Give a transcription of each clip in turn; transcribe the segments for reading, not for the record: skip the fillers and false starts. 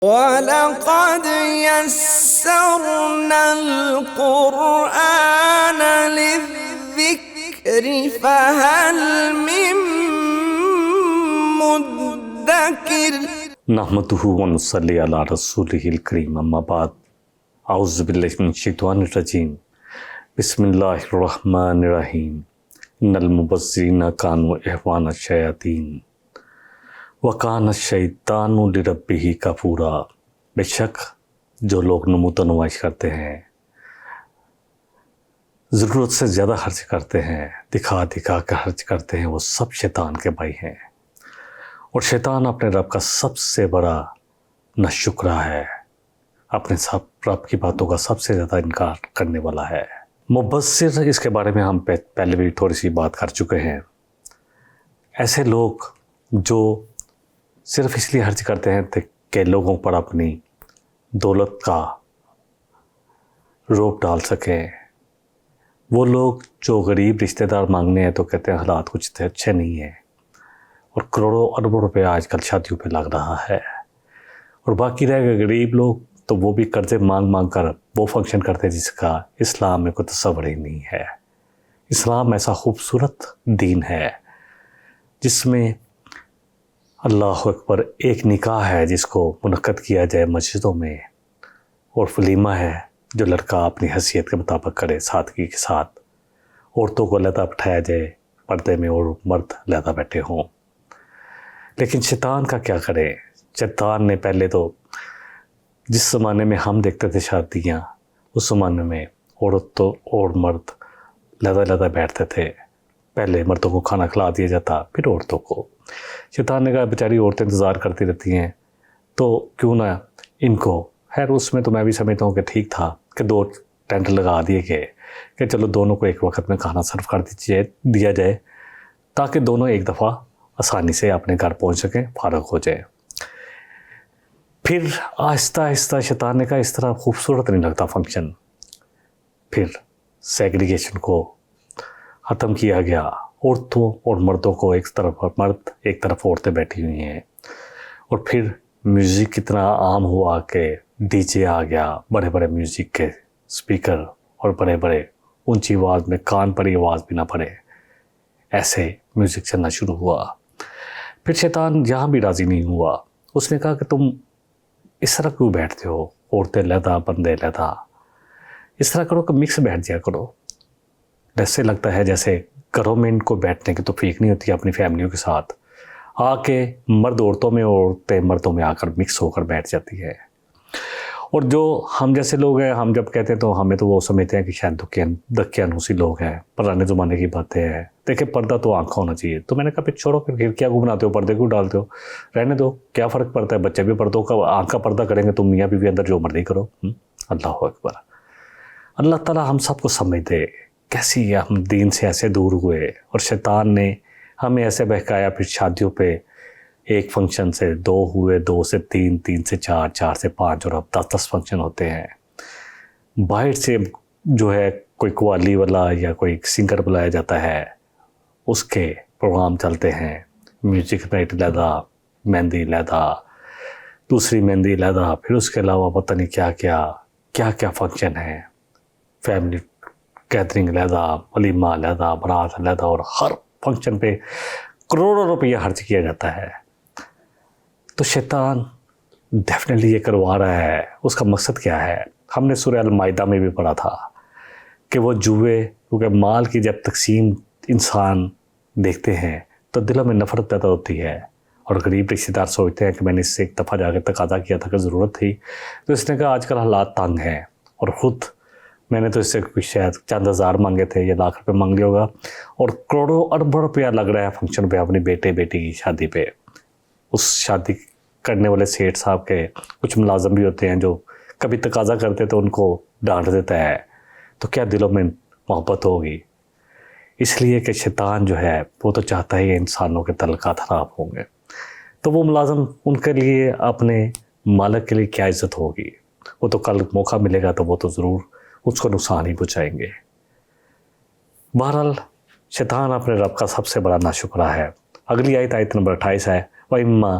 وَلَقَدْ يَسَّرْنَا الْقُرْآنَ لِلذِّكْرِ فَهَلْ مِن مُّدَّكِرٍ نحمدہ ونصلی علی رسولہ الکریم اما بعد اعوذ باللہ من الشیطان الرجیم بسم اللہ الرحمن الرحیم ان المبذرین کانوا اخوان الشیاطین وکان الشیطان لربہ کفورا۔ بے شک جو لوگ نمود و نمائش کرتے ہیں، ضرورت سے زیادہ خرچ کرتے ہیں، دکھا دکھا کر خرچ کرتے ہیں، وہ سب شیطان کے بھائی ہیں، اور شیطان اپنے رب کا سب سے بڑا ناشکرا ہے، اپنے سب رب کی باتوں کا سب سے زیادہ انکار کرنے والا ہے۔ مبذر، اس کے بارے میں ہم پہلے بھی تھوڑی سی بات کر چکے ہیں۔ ایسے لوگ جو صرف اس لیے خرچ کرتے ہیں کہ لوگوں پر اپنی دولت کا روپ ڈال سکیں۔ وہ لوگ جو غریب رشتہ دار مانگنے ہیں تو کہتے ہیں حالات کچھ اچھے نہیں ہیں، اور کروڑوں اربوں روپے آج کل شادیوں پہ لگ رہا ہے، اور باقی رہ گئے غریب لوگ تو وہ بھی قرضے مانگ مانگ کر وہ فنکشن کرتے ہیں جس کا اسلام میں کوئی تصور ہی نہیں ہے۔ اسلام ایسا خوبصورت دین ہے جس میں اللہ اکبر ایک نکاح ہے جس کو منعقد کیا جائے مسجدوں میں، اور ولیمہ ہے جو لڑکا اپنی حیثیت کے مطابق کرے، سادگی کے ساتھ عورتوں کو علیحدہ بٹھایا جائے پردے میں اور مرد علیحدہ بیٹھے ہوں۔ لیکن شیطان کا کیا کرے؟ شیطان نے پہلے تو جس زمانے میں ہم دیکھتے تھے شادیاں، اس زمانے میں عورت تو اور مرد علیحدہ علیحدہ بیٹھتے تھے۔ پہلے مردوں کو کھانا کھلا دیا جاتا، پھر عورتوں کو۔ شیطان نے کہا بیچاری عورتیں انتظار کرتی رہتی ہیں تو کیوں نہ ان کو، خیر اس میں تو میں بھی سمجھتا ہوں کہ ٹھیک تھا کہ 2 ٹینٹ لگا دیے گئے کہ چلو دونوں کو ایک وقت میں کھانا سرو کر دیا جائے تاکہ دونوں ایک دفعہ آسانی سے اپنے گھر پہنچ سکیں، فارغ ہو جائیں۔ پھر آہستہ آہستہ شیطان نے کہا اس طرح خوبصورت نہیں لگتا فنکشن۔ پھر سیگریگیشن کو ختم کیا گیا، عورتوں اور مردوں کو ایک طرف مرد، ایک طرف عورتیں بیٹھی ہوئی ہیں۔ اور پھر میوزک اتنا عام ہوا کہ ڈی جے آ گیا، بڑے بڑے میوزک کے سپیکر، اور بڑے بڑے اونچی آواز میں کان پڑی آواز بھی نہ پڑے، ایسے میوزک چلنا شروع ہوا۔ پھر شیطان یہاں بھی راضی نہیں ہوا، اس نے کہا کہ تم اس طرح کیوں بیٹھتے ہو، عورتیں علیحدہ بندے علیحدہ، اس طرح کرو کہ مکس بیٹھ جایا کرو۔ ایسے لگتا ہے جیسے گھروں میں ان کو بیٹھنے کی توفیق نہیں ہوتی اپنی فیملیوں کے ساتھ، آ کے مرد عورتوں میں، عورتیں مردوں میں آ کر مکس ہو کر بیٹھ جاتی ہے۔ اور جو ہم جیسے لوگ ہیں، ہم جب کہتے ہیں تو ہمیں تو وہ سمجھتے ہیں کہ شاید دکیانوسی لوگ ہیں، پرانے زمانے کی باتیں ہیں۔ دیکھیں پردہ تو آنکھ ہونا چاہیے، تو میں نے کہا پھر چھوڑو، پھر کیا بناتے ہو، پردے کیوں ڈالتے ہو، رہنے دو، کیا فرق پڑتا ہے، بچے بھی پردوں کا آنکھ کا پردہ کریں گے، تم میاں بیوی اندر جو مرضی کرو۔ اللہ اکبر۔ اللہ تعالیٰ ہم سب کو سمجھ دے کیسی ہم دین سے ایسے دور ہوئے، اور شیطان نے ہمیں ایسے بہکایا۔ پھر شادیوں پہ ایک فنکشن سے 2 ہوئے، 2 سے 3، 3 سے 4، 4 سے 5، اور اب 10 فنکشن ہوتے ہیں۔ باہر سے جو ہے کوئی قوالی والا یا کوئی سنگر بلایا جاتا ہے، اس کے پروگرام چلتے ہیں، میوزک نائٹ علیحدہ، مہندی علیحدہ، دوسری مہندی علیحدہ، پھر اس کے علاوہ پتہ نہیں کیا فنکشن ہیں، فیملی گیدرنگ علیحدہ، ولیمہ علیحدہ، برات علیحدہ، اور ہر فنکشن پہ کروڑوں روپیہ خرچ کیا جاتا ہے۔ تو شیطان ڈیفینیٹلی یہ کروا رہا ہے، اس کا مقصد کیا ہے؟ ہم نے سورہ المائدہ میں بھی پڑھا تھا کہ وہ جوئے، کیونکہ مال کی جب تقسیم انسان دیکھتے ہیں تو دلوں میں نفرت پیدا ہوتی ہے، اور غریب رشتہ دار سوچتے ہیں کہ میں نے اس سے ایک دفعہ جا کے تقاضا کیا تھا کہ ضرورت تھی، تو اس نے کہا آج کل حالات تنگ ہیں، اور خود میں نے تو اس سے شاید چند ہزار مانگے تھے یا لاکھ روپے مانگ لیا ہوگا، اور کروڑوں اربوں روپیہ لگ رہا ہے فنکشن پہ اپنی بیٹی کی شادی پہ۔ اس شادی کرنے والے سیٹھ صاحب کے کچھ ملازم بھی ہوتے ہیں جو کبھی تقاضا کرتے تو ان کو ڈانٹ دیتا ہے، تو کیا دلوں میں محبت ہوگی؟ اس لیے کہ شیطان جو ہے وہ تو چاہتا ہے انسانوں کے تعلقات خراب ہوں گے، تو وہ ملازم ان کے لیے، اپنے مالک کے لیے کیا عزت ہوگی؟ وہ تو کل موقع ملے گا تو وہ تو ضرور اس کو نقصان ہی پہنچائیں گے۔ بہرحال شیطان اپنے رب کا سب سے بڑا ناشکرا ہے۔ اگلی آیت نمبر 28 ہے، وَإِمَّا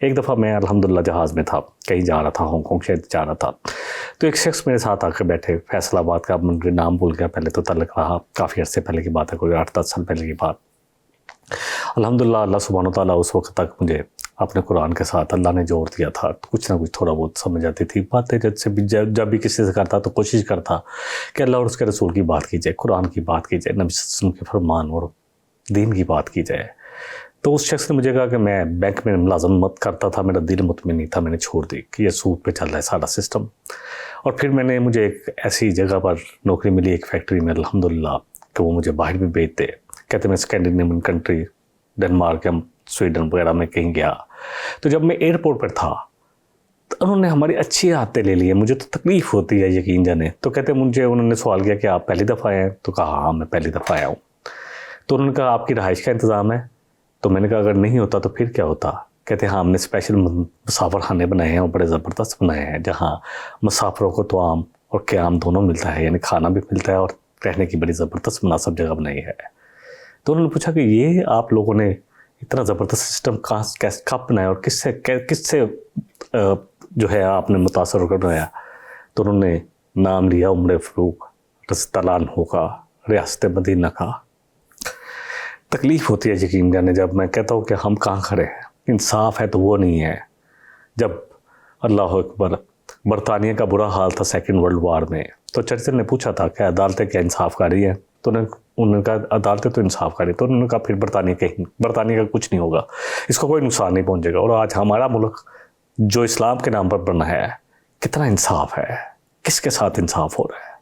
ایک دفعہ میں الحمدللہ جہاز میں تھا, کہیں جا رہا تھا, ہانگ کانگ شاید جا رہا تھا, تو ایک شخص میرے ساتھ آ کے بیٹھے, فیصل آباد کا, مجھے نام بھول گیا پہلے تو تعلق رہا, کافی عرصے پہلے کی بات ہے, کوئی 8-10 سال پہلے کی بات. الحمدللہ اللہ سبحانہ وتعالیٰ اس وقت تک مجھے اپنے قرآن کے ساتھ اللہ نے زور دیا تھا, کچھ نہ کچھ تھوڑا بہت سمجھ آتی تھی باتیں. جب بھی کسی سے کرتا تو کوشش کرتا کہ اللہ اور اس کے رسول کی بات کی جائے, قرآن کی بات کی جائے, نبی صلی اللہ علیہ وسلم کے فرمان اور دین کی بات کی جائے. تو اس شخص نے مجھے کہا کہ میں بینک میں ملازمت کرتا تھا, میرا دل مطمئن نہیں تھا, میں نے چھوڑ دی کہ یہ سود پہ چل رہا ہے سارا سسٹم. اور پھر مجھے ایک ایسی جگہ پر نوکری ملی, ایک فیکٹری میں الحمدللہ, کہ وہ مجھے باہر بھی بھیجتے, کہتے میں اسکینڈینیوین کنٹری, ڈنمارک یا سویڈن وغیرہ میں کہیں گیا. تو جب میں ایئرپورٹ پر تھا تو انہوں نے ہماری اچھی عادتیں لے لی ہیں, مجھے تو تکلیف ہوتی ہے یقین جانے. تو کہتے مجھے, انہوں نے سوال کیا کہ آپ پہلی دفعہ آئے ہیں؟ تو کہا ہاں میں پہلی دفعہ آیا ہوں. تو انہوں نے کہا آپ کی رہائش کا انتظام ہے؟ تو میں نے کہا اگر نہیں ہوتا تو پھر کیا ہوتا؟ کہتے ہیں ہاں ہم نے اسپیشل مسافر خانے بنائے ہیں اور بڑے زبردست بنائے ہیں, جہاں مسافروں کو طعام اور قیام دونوں ملتا ہے, یعنی کھانا بھی ملتا ہے اور رہنے کی بڑی زبردست مناسب جگہ بنائی ہے. تو انہوں نے پوچھا کہ یہ آپ لوگوں نے اتنا زبردست سسٹم کب بنایا اور کس سے جو ہے آپ نے متاثر ہو کر بنایا؟ تو انہوں نے نام لیا عمر فاروق رضی اللہ عنہ کا, ریاست مدینہ کا. تکلیف ہوتی ہے یقین جانے جب میں کہتا ہوں کہ ہم کہاں کھڑے ہیں, انصاف ہے تو وہ نہیں ہے. جب اللہ اکبر برطانیہ کا برا حال تھا سیکنڈ ورلڈ وار میں, تو چرچل نے پوچھا تھا کہ عدالتیں کیا انصاف کاری ہیں؟ تو انہوں نے کہا عدالتیں تو انصاف کاری. تو انہوں نے کہا پھر برطانیہ کا کچھ نہیں ہوگا, اس کو کوئی نقصان نہیں پہنچے گا. اور آج ہمارا ملک جو اسلام کے نام پر بنا ہے, کتنا انصاف ہے, کس کے ساتھ انصاف ہو رہا ہے؟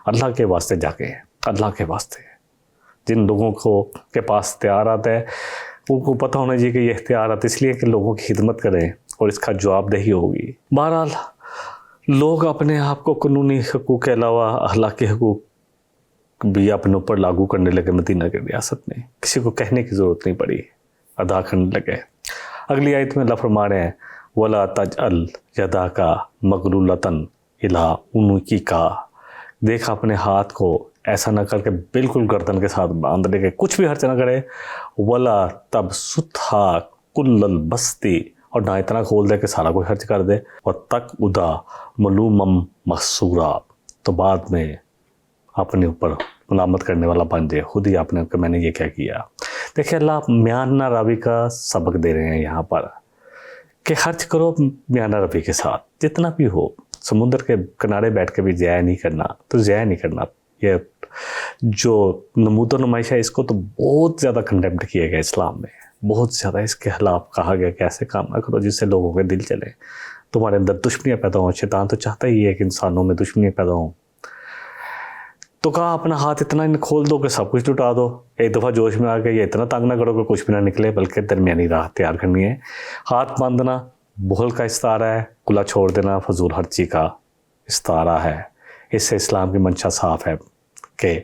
اللہ کے واسطے جا کے, اللہ کے واسطے جن لوگوں کے پاس اختیارات ہے ان کو پتہ ہونا چاہیے کہ یہ اختیارات اس لیے کہ لوگوں کی خدمت کریں اور اس کا جواب دہی ہوگی. بہرحال لوگ اپنے آپ کو قانونی حقوق کے علاوہ اخلاقی حقوق بھی اپنے اوپر لاگو کرنے لگے. مدینہ کی ریاست میں کسی کو کہنے کی ضرورت نہیں پڑی, ادا کرنے لگے. اگلی آیت میں اللہ فرما رہے ہیں وَلَا تَجْعَلْ يَدَاكَ مَغْلُولَةً إِلَىٰ عُنُقِكَ, دیکھ اپنے ہاتھ کو ایسا نہ کر کے بالکل گردن کے ساتھ باندھ لے کے کچھ بھی خرچ نہ کرے. وَلَا تَبْسُطْهَا كُلَّ الْبَسْطِ, اور نہ اتنا کھول دے کہ سارا کوئی خرچ کر دے. وَتَقْعُدَ مَلُومًا مَحْسُورًا, تو بعد میں اپنے اوپر ملامت کرنے والا بن جائے خود ہی آپ نے کہ میں نے یہ کیا کیا. دیکھیں اللہ میانہ روی کا سبق دے رہے ہیں یہاں پر کہ خرچ کرو میانہ روی کے ساتھ, جتنا بھی ہو. سمندر کے کنارے بیٹھ کے بھی ضائع نہیں کرنا, تو ضائع نہیں کرنا. یہ جو نمود و نمائش ہے اس کو تو بہت زیادہ کنڈیمڈ کیا گیا اسلام میں, بہت زیادہ اس کے خلاف کہا گیا کہ ایسے کام نہ کرو جس سے لوگوں کے دل چلے, تمہارے اندر دشمنیاں پیدا ہوں. شیطان تو چاہتا ہی ہے کہ انسانوں میں دشمنیاں پیدا ہوں. تو کہا اپنا ہاتھ اتنا کھول دو کہ سب کچھ لٹا دو. ایک دفعہ جوش میں آ کے یہ اتنا تنگ نہ کرو کہ کچھ بھی نہ نکلے, بلکہ درمیانی راہ تیار کرنی ہے. ہاتھ باندھنا بخل کا استعارہ ہے, کھلا چھوڑ دینا فضول خرچی کا استعارہ ہے. اس سے اسلام کی منشا صاف ہے کہ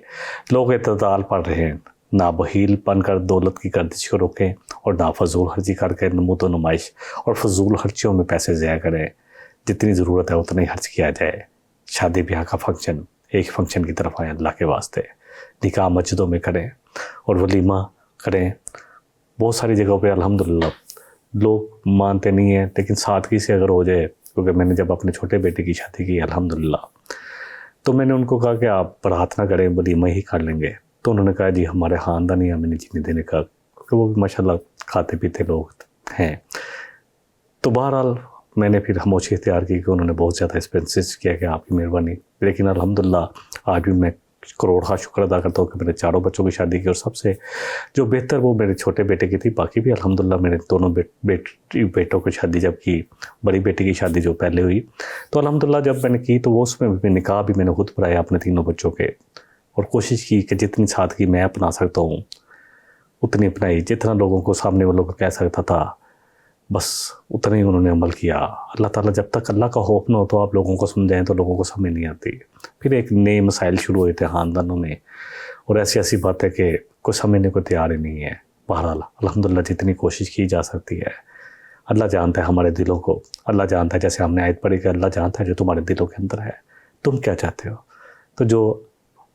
لوگ اعتدال پڑھ رہے ہیں, نہ بخیل بن کر دولت کی گردش کو روکیں اور نہ فضول خرچی کر کے نمود و نمائش اور فضول خرچیوں میں پیسے ضائع کریں. جتنی ضرورت ہے اتنا ہی خرچ کیا جائے. شادی بیاہ کا فنکشن ایک فنکشن کی طرف آئیں اللہ کے واسطے, نکاح مسجدوں میں کریں اور ولیمہ کریں. بہت ساری جگہوں پہ الحمدللہ لوگ مانتے نہیں ہیں, لیکن سادگی سے اگر ہو جائے, کیونکہ میں نے جب اپنے چھوٹے بیٹے کی شادی کی الحمدللہ, تو میں نے ان کو کہا کہ آپ برات نہ کریں, ولیمہ ہی کر لیں گے. تو انہوں نے کہا جی ہمارے خاندان ہی ہمیں نہیں جینے دینے کا, کیونکہ وہ بھی ماشاءاللہ کھاتے پیتے لوگ ہیں. تو بہرحال میں نے پھر خاموشی اختیار کی کہ انہوں نے بہت زیادہ ایکسپینسز کیا کہ آپ کی مہربانی, لیکن الحمدللہ آج بھی میں کروڑ کا شکر ادا کرتا ہوں کہ میں نے 4 بچوں کی شادی کی, اور سب سے جو بہتر وہ میرے چھوٹے بیٹے کی تھی. باقی بھی الحمدللہ میں نے دونوں بیٹوں کی شادی جب کی, بڑی بیٹی کی شادی جو پہلے ہوئی, تو الحمدللہ جب میں نے کی تو وہ اس میں نکاح بھی میں نے خود پڑھایا اپنے 3 بچوں کے, اور کوشش کی کہ جتنی سادگی میں اپنا سکتا ہوں اتنی اپنائی. جتنا لوگوں کو سامنے والوں کو کہہ سکتا تھا بس اتنا ہی انہوں نے عمل کیا. اللہ تعالیٰ جب تک اللہ کا خوف نہ ہو تو آپ لوگوں کو سمجھائیں تو لوگوں کو سمجھ نہیں آتی. پھر ایک نئے مسائل شروع ہوئے تھے خاندانوں میں, اور ایسی بات ہے کہ کوئی سمجھنے کو تیار ہی نہیں ہے. بہرحال الحمدللہ جتنی کوشش کی جا سکتی ہے, اللہ جانتا ہے ہمارے دلوں کو. اللہ جانتا ہے, جیسے ہم نے آیت پڑھی کہ اللہ جانتا ہے جو تمہارے دلوں کے اندر ہے, تم کیا چاہتے ہو. تو جو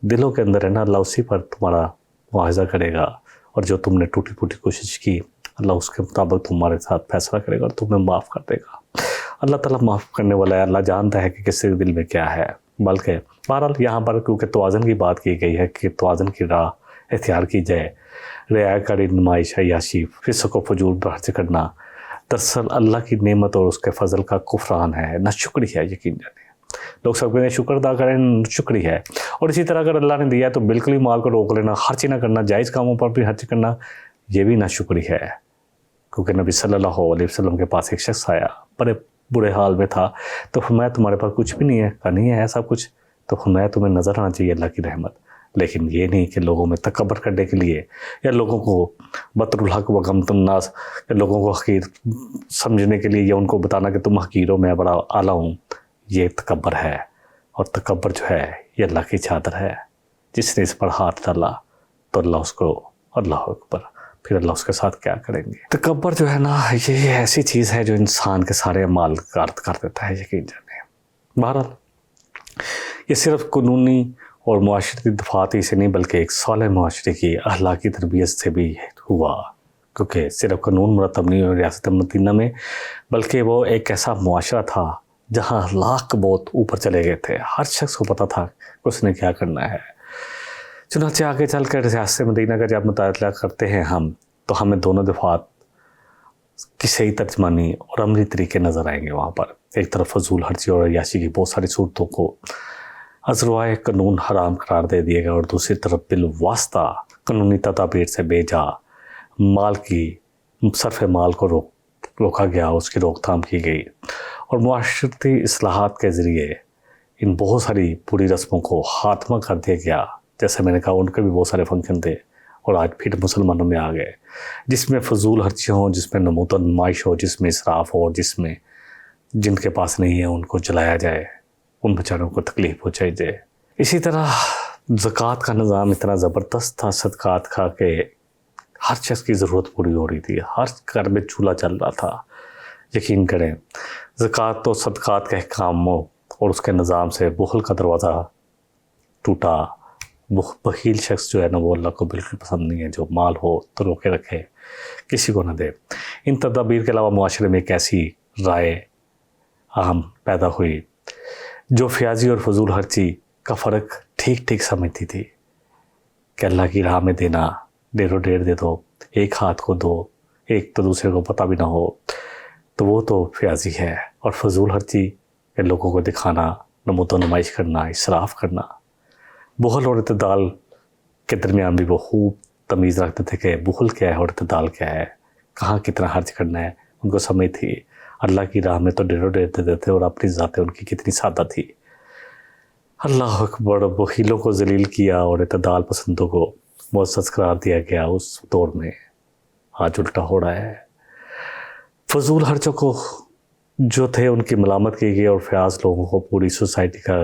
دلوں کے اندر ہے نا, اللہ اسی پر تمہارا معاوضہ کرے گا. اور جو تم نے ٹوٹی پھوٹی کوشش کی اللہ اس کے مطابق تمہارے ساتھ فیصلہ کرے گا اور تمہیں معاف کر دے گا. اللہ تعالیٰ معاف کرنے والا ہے. اللہ جانتا ہے کہ کس کے دل میں کیا ہے. بلکہ بہرحال یہاں پر کیونکہ توازن کی بات کی گئی ہے کہ توازن کی راہ اختیار کی جائے. رعایا کاری, نمائش, عیاشی, فسق و فجور خرچ کرنا دراصل اللہ کی نعمت اور اس کے فضل کا کفران ہے, ناشکری ہے. یقین جانے لوگ سب کہتے ہیں شکر ادا کریں, شکری ہے. اور اسی طرح اگر اللہ نے دیا ہے تو بالکل ہی مال کو روک لینا, خرچ نہ کرنا, جائز کاموں پر بھی خرچ کرنا, یہ بھی ناشکری ہے. کیونکہ نبی صلی اللہ علیہ وسلم کے پاس ایک شخص آیا, بڑے برے حال میں تھا, تو فرمایا تمہارے پاس کچھ بھی نہیں ہے؟ کہا نہیں ہے ایسا کچھ. تو فرمایا تمہیں نظر آنا چاہیے اللہ کی رحمت, لیکن یہ نہیں کہ لوگوں میں تکبر کرنے کے لیے یا لوگوں کو بطر الحق و غمت الناس یا لوگوں کو حقیر سمجھنے کے لیے یا ان کو بتانا کہ تم حقیر ہو, میں بڑا اعلیٰ ہوں. یہ تکبر ہے, اور تکبر جو ہے یہ اللہ کی چادر ہے. جس نے اس پر ہاتھ ڈالا تو اللہ اس کو, اللہ اکبر, پھر اللہ اس کے ساتھ کیا کریں گے. تکبر جو ہے نا یہ ایسی چیز ہے جو انسان کے سارے اعمال غارت کر دیتا ہے. یقین جانے بہرحال یہ صرف قانونی اور معاشرتی دفاعی سے نہیں بلکہ ایک صالح معاشرے کی اخلاقی تربیت سے بھی ہوا. کیونکہ صرف قانون مرتب نہیں ہوا ریاست مدینہ میں, بلکہ وہ ایک ایسا معاشرہ تھا جہاں اخلاق بہت اوپر چلے گئے تھے. ہر شخص کو پتہ تھا کہ اس نے کیا کرنا ہے. چنانچہ آگے چل کر ریاست مدینہ کا جب مطالعہ کرتے ہیں ہم, تو ہمیں دونوں دفعات کی صحیح ترجمانی اور عملی طریقے نظر آئیں گے. وہاں پر ایک طرف فضول خرچی اور عیاشی کی بہت ساری صورتوں کو ازروائے قانون حرام قرار دے دیا گیا, اور دوسری طرف بالواسطہ قانونی تدابیر سے بے جا مال کی صرف مال کو روکا گیا, اس کی روک تھام کی گئی, اور معاشرتی اصلاحات کے ذریعے ان بہت ساری بری رسموں کو خاتمہ کر دیا گیا. جیسے میں نے کہا ان کے بھی بہت سارے فنکشن تھے, اور آج پھر مسلمانوں میں آ گئے جس میں فضول خرچی ہوں, جس میں نمود و نمائش ہو, جس میں اسراف ہو, جس میں جن کے پاس نہیں ہے ان کو جلایا جائے, ان بیچاروں کو تکلیف پہنچائی جائے. اسی طرح زکوٰۃ کا نظام اتنا زبردست تھا صدقات کا کہ ہر شخص کی ضرورت پوری ہو رہی تھی, ہر گھر میں چولہا چل رہا تھا. یقین کریں زکوٰۃ تو صدقات کے احکاموں اور اس کے نظام سے بخل کا دروازہ ٹوٹا. بخیل شخص جو ہے نا وہ اللہ کو بالکل پسند نہیں ہے, جو مال ہو تو روکے رکھے, کسی کو نہ دے. ان تدابیر کے علاوہ معاشرے میں ایک ایسی رائے عام پیدا ہوئی جو فیاضی اور فضول خرچی کا فرق ٹھیک ٹھیک سمجھتی تھی کہ اللہ کی راہ میں دینا, ڈیرو ڈیر دے دو, ایک ہاتھ کو دو, ایک تو دوسرے کو پتہ بھی نہ ہو, تو وہ تو فیاضی ہے. اور فضول خرچی کہ لوگوں کو دکھانا, نمود و نمائش کرنا, اسراف کرنا. بخل اور اعتدال کے درمیان بھی وہ خوب تمیز رکھتے تھے کہ بخل کیا ہے اور اعتدال کیا ہے, کہاں کتنا خرچ کرنا ہے. ان کو سمجھ تھی اللہ کی راہ میں تو ڈیرو ڈیر دیتے تھے, اور اپنی ذاتیں ان کی کتنی سادہ تھی. اللہ اکبر. بخیلوں کو ذلیل کیا اور اعتدال پسندوں کو معزز قرار دیا گیا اس دور میں. آج الٹا ہو رہا ہے. فضول خرچوں کو جو تھے ان کی ملامت کی گئی, اور فیاض لوگوں کو پوری سوسائٹی کا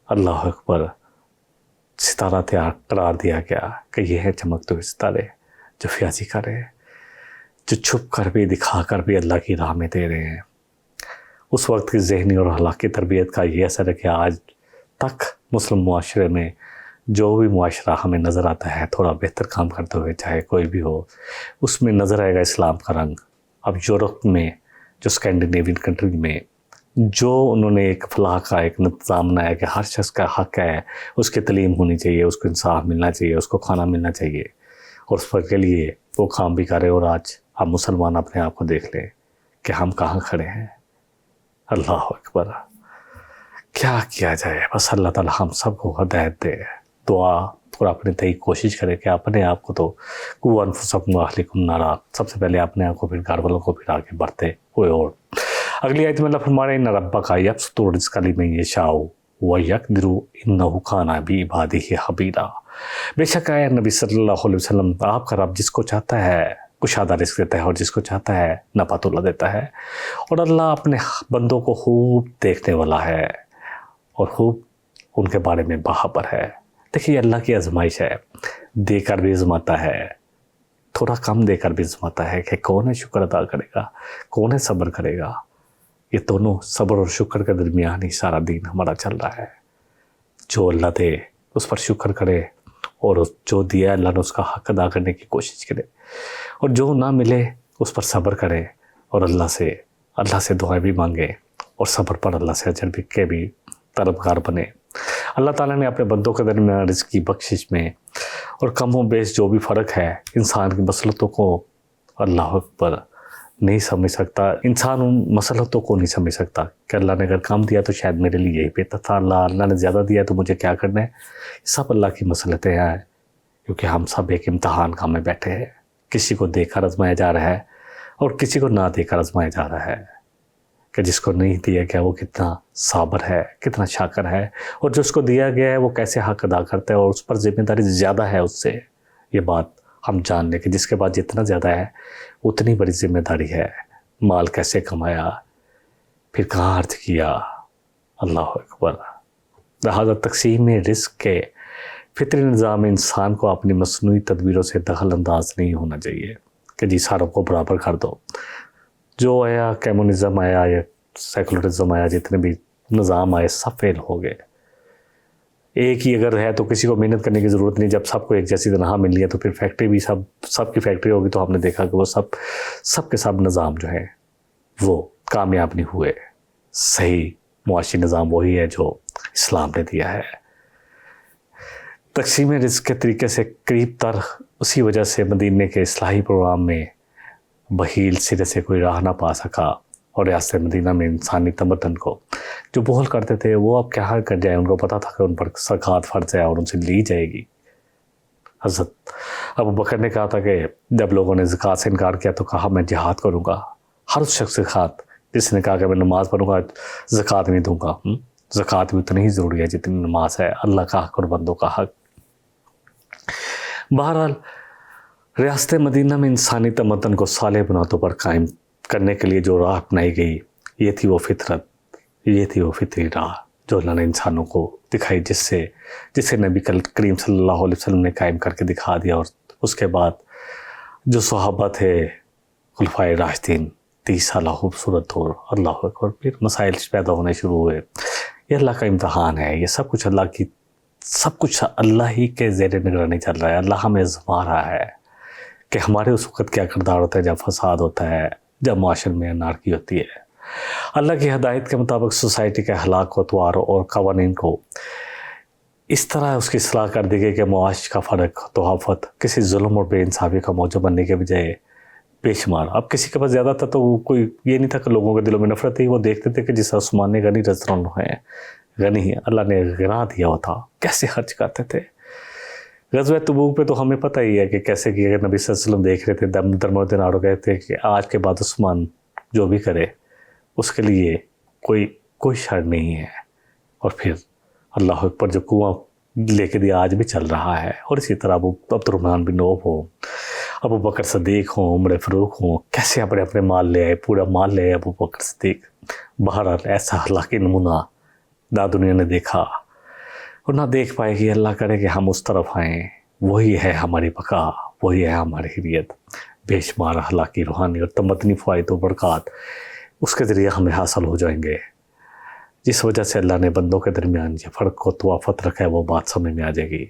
اللہ اکبر ستارہ قرار دیا گیا کہ یہ ہے چمکتے ہوئے ستارے جو فیاضی کر رہے ہیں, جو چھپ کر بھی دکھا کر بھی اللہ کی راہ میں دے رہے ہیں. اس وقت کی ذہنی اور اخلاقی تربیت کا یہ اثر ہے کہ آج تک مسلم معاشرے میں جو بھی معاشرہ ہمیں نظر آتا ہے تھوڑا بہتر کام کرتے ہوئے, چاہے کوئی بھی ہو, اس میں نظر آئے گا اسلام کا رنگ. اب یورپ میں, جو اسکینڈینیوین کنٹری میں, جو انہوں نے ایک فلاح کا ایک نظام بنایا کہ ہر شخص کا حق ہے, اس کی تعلیم ہونی چاہیے, اس کو انصاف ملنا چاہیے, اس کو کھانا ملنا چاہیے, اور اس پر کے لیے وہ کام بھی کرے. اور آج ہم مسلمان اپنے آپ کو دیکھ لیں کہ ہم کہاں کھڑے ہیں. اللہ اکبر. کیا کیا جائے, بس اللہ تعالی ہم سب کو ہدایت دے. دعا اور اپنے تئیں کوشش کرے کہ اپنے آپ کو تو قوا انفسکم واہلکم نارا, سب سے پہلے اپنے آپ کو, پھر گھر والوں کو, پھر آگے بڑھتے ہوئے. اور اگلی آیت میں اللہ فرما رہے ہیں ان ربک یبسط الرزق لمن یشاء ویقدر انہ کان بعبادہ خبیرا. بے شک ہے نبی صلی اللہ علیہ وسلم, آپ کا رب جس کو چاہتا ہے کشادہ رزق دیتا ہے, اور جس کو چاہتا ہے نپاتولہ دیتا ہے. اور اللہ اپنے بندوں کو خوب دیکھنے والا ہے, اور خوب ان کے بارے میں باخبر ہے. دیکھیے اللہ کی آزمائش ہے, دے کر بھی آزماتا ہے, تھوڑا کم دے کر بھی آزماتا ہے کہ کون ہے شکر ادا کرے گا, کون ہے صبر کرے گا. یہ دونوں صبر اور شکر کے درمیان ہی سارا دین ہمارا چل رہا ہے. جو اللہ دے اس پر شکر کرے, اور جو دیا اللہ نے اس کا حق ادا کرنے کی کوشش کرے, اور جو نہ ملے اس پر صبر کرے, اور اللہ سے دعائیں بھی مانگے, اور صبر پر اللہ سے اجر بھی کے بھی طلبگار بنے. اللہ تعالیٰ نے اپنے بندوں کے درمیان رزق کی بخشش میں اور کم و بیش جو بھی فرق ہے, انسان کی مسلطوں کو اللہ اکبر نہیں سمجھ سکتا, انسان ان مسلطوں کو نہیں سمجھ سکتا کہ اللہ نے اگر کام دیا تو شاید میرے لیے یہی بہتر تھا, اللہ نے زیادہ دیا تو مجھے کیا کرنا ہے. سب اللہ کی مسلطیں ہیں, کیونکہ ہم سب ایک امتحان کا میں بیٹھے ہیں. کسی کو دیکھ کر آزمایا جا رہا ہے اور کسی کو نہ دیکھ کر آزمایا جا رہا ہے کہ جس کو نہیں دیا گیا وہ کتنا صابر ہے, کتنا شاکر ہے, اور جس کو دیا گیا ہے وہ کیسے حق ادا کرتا ہے اور اس پر ذمہ داری زیادہ ہے اس سے. یہ بات ہم جان لیں کہ جس کے بعد جتنا زیادہ ہے اتنی بڑی ذمہ داری ہے. مال کیسے کمایا, پھر کہاں خرچ کیا, اللہ اکبر. لہٰذا تقسیم رزق کے فطری نظام انسان کو اپنی مصنوعی تدبیروں سے دخل انداز نہیں ہونا چاہیے کہ جی ساروں کو برابر کر دو. جو آیا کمیونزم آیا یا سیکولرزم آیا, جتنے بھی نظام آئے سب فیل ہو گئے. ایک ہی اگر ہے تو کسی کو محنت کرنے کی ضرورت نہیں. جب سب کو ایک جیسی تنہا مل ہے تو پھر فیکٹری بھی سب کی فیکٹری ہوگی, تو ہم نے دیکھا کہ وہ سب کے سب نظام جو ہیں وہ کامیاب نہیں ہوئے. صحیح معاشی نظام وہی ہے جو اسلام نے دیا ہے. تقسیم رزق کے طریقے سے قریب تر اسی وجہ سے مدینے کے اصلاحی پروگرام میں بخیل سرے سے کوئی راہ نہ پا سکا, اور ریاست مدینہ میں انسانی تمدن کو جو بحال کرتے تھے وہ اب کیا حال کر جائے. ان کو پتہ تھا کہ ان پر زکوٰۃ فرض ہے اور ان سے لی جائے گی. حضرت ابو بکر نے کہا تھا کہ جب لوگوں نے زکوٰۃ سے انکار کیا تو کہا میں جہاد کروں گا. ہر اس شخص زکوٰۃ جس نے کہا کہ میں نماز پڑھوں گا زکوٰۃ نہیں دوں گا. زکوٰۃ بھی اتنی ہی ضروری ہے جتنی نماز ہے, اللہ کا حق اور بندوں کا حق. بہرحال ریاست مدینہ میں انسانی تمدن کو صالح بنیادوں پر قائم کرنے کے لیے جو راہ اپنائی گئی, یہ تھی وہ فطرت, یہ تھی وہ فطری راہ جو اللہ نے انسانوں کو دکھائی, جسے نبی کریم صلی اللہ علیہ وسلم نے قائم کر کے دکھا دیا. اور اس کے بعد جو صحابہ تھے خلفائے راشدین 30 سالہ خوبصورت دور, اللہ اکبر, پھر مسائل پیدا ہونے شروع ہوئے. یہ اللہ کا امتحان ہے, یہ سب کچھ اللہ ہی کے زیر نگرانی چل رہا ہے. اللہ ہمیں آزما رہا ہے کہ ہمارے اس وقت کیا کردار ہوتا ہے جب فساد ہوتا ہے, جب معاشرے میں انارکی ہوتی ہے. اللہ کی ہدایت کے مطابق سوسائٹی کے اخلاق و اطوار اور قوانین کو اس طرح اس کی اصلاح کر دی گئی کہ معاش کا فرق تحافت کسی ظلم اور بے انصافی کا موجب بننے کے بجائے بے شمار. اب کسی کے پاس زیادہ تھا تو کوئی یہ نہیں تھا کہ لوگوں کے دلوں میں نفرت تھی, وہ دیکھتے تھے کہ جس عثمان نے غنی رضوان ہیں, غنی اللہ نے غنا دیا ہوا تھا, کیسے خرچ کرتے تھے. غزوہ تبوک پہ تو ہمیں پتہ ہی ہے کہ کیسے کہ اگر نبی صلی اللہ علیہ وسلم دیکھ رہے تھے درمد دیناروں کہتے کہ آج کے بعد عثمان جو بھی کرے اس کے لیے کوئی شر نہیں ہے. اور پھر اللہ اکبر جو کنواں لے کے دیا آج بھی چل رہا ہے. اور اسی طرح عبد الرحمن بن عوف ہوں, ابو بکر صدیق ہوں, عمر فاروق ہوں, کیسے اپنے مال لے آئے, پورا مال لے آئے ابو بکر صدیق. بہرحال ایسا اخلاقی نمونہ نہ دنیا نے دیکھا اور نہ دیکھ پائے گی. اللہ کرے کہ ہم اس طرف آئیں, وہی ہے ہماری بقا, وہی ہے ہماری حریت. بے شمار اخلاقی روحانی اور تمدنی فوائد و برکات اس کے ذریعے ہمیں حاصل ہو جائیں گے. جس وجہ سے اللہ نے بندوں کے درمیان یہ فرق و توافت رکھا ہے وہ بات سمجھ میں آ جائے گی.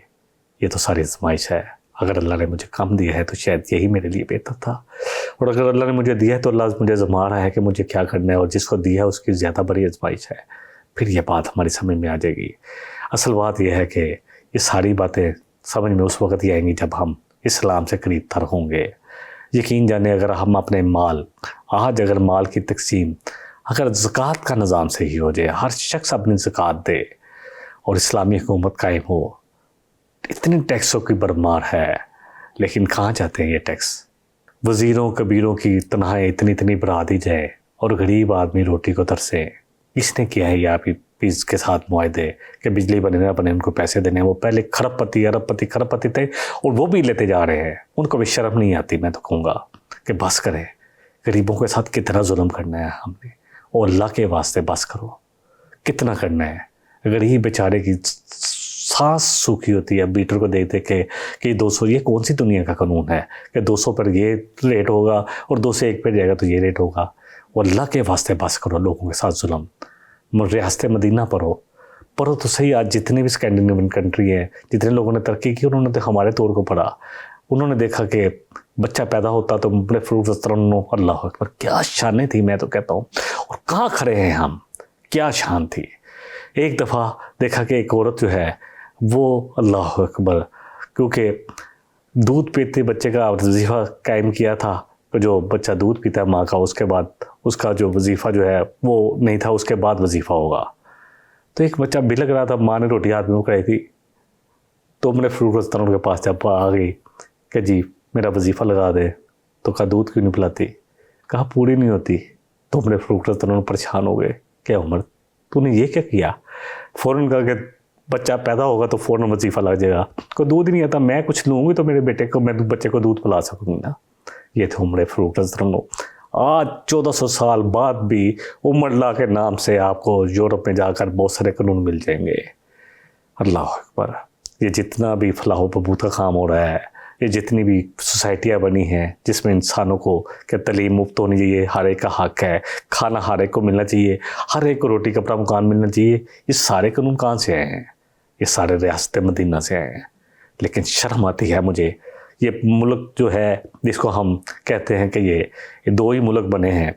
یہ تو ساری آزمائش ہے. اگر اللہ نے مجھے کم دیا ہے تو شاید یہی میرے لیے بہتر تھا, اور اگر اللہ نے مجھے دیا ہے تو اللہ مجھے آزما رہا ہے کہ مجھے کیا کرنا ہے, اور جس کو دیا ہے اس کی زیادہ بڑی آزمائش ہے. پھر یہ بات ہماری سمجھ میں آ جائے گی. اصل بات یہ ہے کہ یہ ساری باتیں سمجھ میں اس وقت ہی آئیں گی جب ہم اسلام سے قریب تر ہوں گے. یقین جانے اگر ہم اپنے اگر مال کی تقسیم اگر زکوٰۃ کا نظام صحیح ہو جائے, ہر شخص اپنی زکوٰۃ دے اور اسلامی حکومت قائم ہو. اتنی ٹیکسوں کی برمار ہے, لیکن کہاں جاتے ہیں یہ ٹیکس. وزیروں کبیروں کی تنہائی اتنی بڑھا دی جائے اور غریب آدمی روٹی کو ترسے. اس نے کیا ہے یہ آپ پیس کے ساتھ معاہدے کہ بجلی بنے ان کو پیسے دینے ہیں. وہ پہلے ارب پتی تھے اور وہ بھی لیتے جا رہے ہیں. ان کو بھی شرم نہیں آتی. میں تو کہوں گا کہ بس کرے, غریبوں کے ساتھ کتنا ظلم کرنا ہے ہم نے, اور اللہ کے واسطے بس کرو. کتنا کرنا ہے. غریب بیچارے کی سانس سوکھی ہوتی ہے میٹر کو دیکھ دیکھ کے کہ 200, یہ کون سی دنیا کا قانون ہے کہ 200 پر یہ ریٹ ہوگا اور 2 سے 1 پہ جائے گا تو یہ ریٹ ہوگا. اور اللہ کے واسطے بس کرو لوگوں کے ساتھ ظلم. ریاست مدینہ پر ہو, پڑھو تو صحیح. آج جتنے بھی اسکینڈینیوین کنٹری ہیں, جتنے لوگوں نے ترقی کی, انہوں نے تو ہمارے طور کو پڑھا. انہوں نے دیکھا کہ بچہ پیدا ہوتا تو بڑے فروٹ استرنو, اللہ اکبر, کیا شانیں تھی, میں تو کہتا ہوں. اور کہاں کھڑے ہیں ہم, کیا شان تھی. ایک دفعہ دیکھا کہ ایک عورت جو ہے وہ, اللہ اکبر, کیونکہ دودھ پیتے بچے کا وظیفہ قائم کیا تھا, جو بچہ دودھ پیتا ہے ماں کا, اس کے بعد اس کا جو وظیفہ جو ہے وہ نہیں تھا, اس کے بعد وظیفہ ہوگا. تو ایک بچہ بلک رہا تھا, ماں نے روٹی ہاتھ میں پکڑائی تھی, تو میں نے فروٹ استرن کے پاس جب آ گئی کہ جی میرا وظیفہ لگا دے, تو کہا دودھ کیوں نہیں پلاتی, کہا پوری نہیں ہوتی. تو میں نے فروٹ استرن پریشان ہو گئے کہ عمر تو نے یہ کیا کیا. فوراً کہا کہ بچہ پیدا ہوگا تو فوراً وظیفہ لگ جائے گا, کو دودھ ہی نہیں آتا, میں کچھ لوں گی تو میرے بیٹے کو, میں بچے کو دودھ پلا سکوں گی نا. یہ تھے عمر فروٹ استرن. آج 1400 سال بعد بھی عمر اللہ کے نام سے آپ کو یورپ میں جا کر بہت سارے قانون مل جائیں گے. اللہ اکبر. یہ جتنا بھی فلاح و بہبود کا کام ہو رہا ہے, یہ جتنی بھی سوسائٹیاں بنی ہیں جس میں انسانوں کو کہ تعلیم مفت ہونی چاہیے, ہر ایک کا حق ہے, کھانا ہر ایک کو ملنا چاہیے, ہر ایک کو روٹی کپڑا مکان ملنا چاہیے, یہ سارے قانون کہاں سے آئے ہیں؟ یہ سارے ریاست مدینہ سے آئے ہیں. لیکن شرم آتی ہے مجھے, یہ ملک جو ہے جس کو ہم کہتے ہیں کہ یہ دو ہی ملک بنے ہیں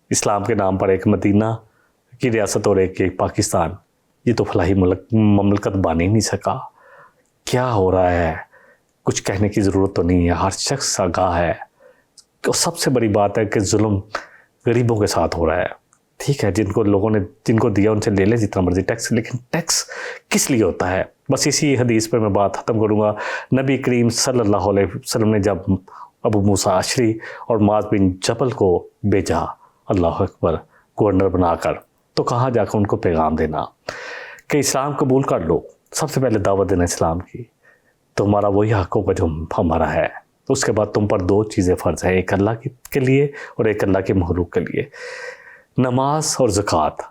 اسلام کے نام پر, ایک مدینہ کی ریاست اور ایک پاکستان, یہ تو فلاحی مملکت بن ہی نہیں سکا. کیا ہو رہا ہے, کچھ کہنے کی ضرورت تو نہیں ہے, ہر شخص آگاہ ہے. سب سے بڑی بات ہے کہ ظلم غریبوں کے ساتھ ہو رہا ہے. ٹھیک ہے, جن کو لوگوں نے جن کو دیا ان سے لے لیں جتنا مرضی ٹیکس, لیکن ٹیکس کس لیے ہوتا ہے؟ بس اسی حدیث پر میں بات ختم کروں گا. نبی کریم صلی اللہ علیہ وسلم نے جب ابو موسیٰ اشعری اور معاذ بن جبل کو بھیجا, اللہ اکبر, گورنر بنا کر, تو کہاں جا کر ان کو پیغام دینا کہ اسلام قبول کر لو. سب سے پہلے دعوت دینا اسلام کی, تمہارا وہی حق ہوگا جو ہمارا ہے. اس کے بعد تم پر دو چیزیں فرض ہیں, ایک اللہ کے لیے اور ایک اللہ کے مخلوق کے لیے, نماز اور زکوٰۃ.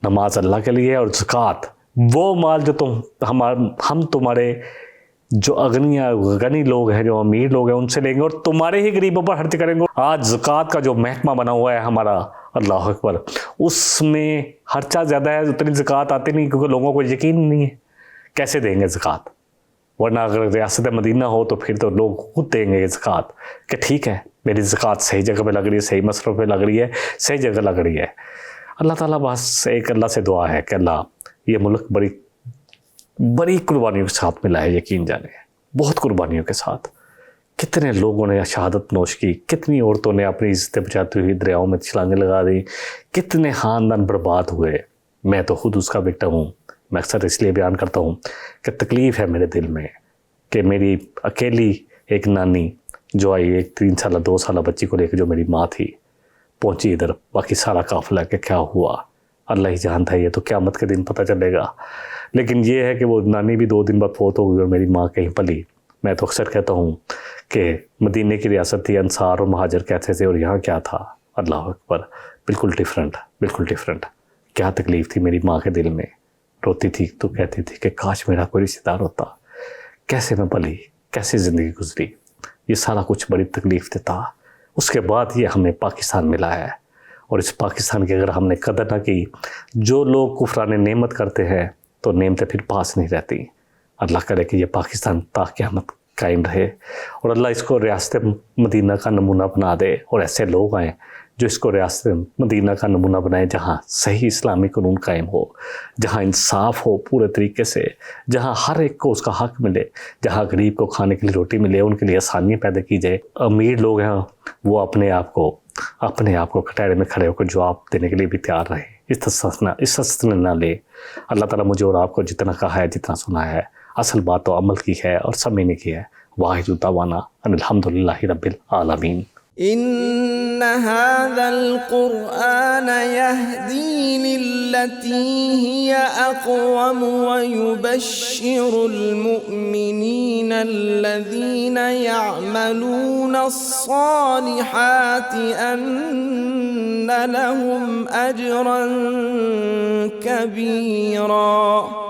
نماز اللہ کے لیے اور زکوٰۃ وہ مال جو ہم تمہارے جو غنی لوگ ہیں, جو امیر لوگ ہیں, ان سے لیں گے اور تمہارے ہی غریبوں پر خرچ کریں گے. آج زکوٰۃ کا جو محکمہ بنا ہوا ہے ہمارا, اللہ اکبر, اس میں خرچہ زیادہ ہے, اتنی زکوٰۃ آتی نہیں کیونکہ لوگوں کو یقین نہیں ہے کیسے دیں گے زکوٰۃ. ورنہ اگر ریاست مدینہ ہو تو پھر تو لوگ خود دیں گے زکوٰۃ کہ ٹھیک ہے میری زکوٰۃ صحیح جگہ پہ لگ رہی ہے, صحیح مصرف پہ لگ رہی ہے, صحیح جگہ لگ رہی ہے. اللہ تعالیٰ بس ایک اللہ سے دعا ہے کہ اللہ یہ ملک بڑی قربانیوں کے ساتھ ملا ہے, یقین جانے, بہت قربانیوں کے ساتھ. کتنے لوگوں نے شہادت نوش کی, کتنی عورتوں نے اپنی عزتیں بچاتی ہوئی دریاؤں میں چھلانگیں لگا دی, کتنے خاندان برباد ہوئے. میں تو خود اس کا وکٹم ہوں. میں اکثر اس لیے بیان کرتا ہوں کہ تکلیف ہے میرے دل میں کہ میری اکیلی ایک نانی جو آئی, ایک 3 سالہ 2 سالہ بچی کو لے کے, جو میری ماں تھی, پہنچی ادھر, باقی سارا قافلہ کہ کیا ہوا اللہ ہی جانتا ہے, یہ تو قیامت کے دن پتہ چلے گا. لیکن یہ ہے کہ وہ نانی بھی 2 دن بعد فوت ہو گئی اور میری ماں کہیں پلی. میں تو اکثر کہتا ہوں کہ مدینے کی ریاست تھی, انصار اور مہاجر کہتے تھے, اور یہاں کیا تھا, اللہ اکبر, بالکل ڈیفرنٹ, بالکل ڈیفرنٹ. کیا تکلیف تھی میری ماں کے دل میں, روتی تھی تو کہتی تھی کہ کاش میرا کوئی رشتہ دار ہوتا, کیسے میں پلی, کیسے زندگی گزری. یہ سارا کچھ بڑی تکلیف دیتا. اس کے بعد یہ ہمیں پاکستان ملا ہے, اور اس پاکستان کی اگر ہم نے قدر نہ کی, جو لوگ کفران نعمت کرتے ہیں تو نعمتیں پھر پاس نہیں رہتی. اللہ کرے کہ یہ پاکستان تا قیامت قائم رہے, اور اللہ اس کو ریاست مدینہ کا نمونہ بنا دے, اور ایسے لوگ آئیں جو اس کو ریاست مدینہ کا نمونہ بنائے, جہاں صحیح اسلامی قانون قائم ہو, جہاں انصاف ہو پورے طریقے سے, جہاں ہر ایک کو اس کا حق ملے, جہاں غریب کو کھانے کے لیے روٹی ملے, ان کے لیے آسانیاں پیدا کی جائے. امیر لوگ ہیں وہ اپنے آپ کو کٹہرے میں کھڑے ہو کر جواب دینے کے لیے بھی تیار رہے, اس نہ لے. اللہ تعالیٰ مجھے اور آپ کو جتنا کہا ہے, جتنا سنا ہے, اصل بات تو عمل کی ہے اور سمجھنے کی ہے. واحد دعوانا ان الحمد للہ رب العالمین. إن هذا القرآن يهدي للتي هي أقوم ويبشر المؤمنين الذين يعملون الصالحات أن لهم أجرا كبيرا.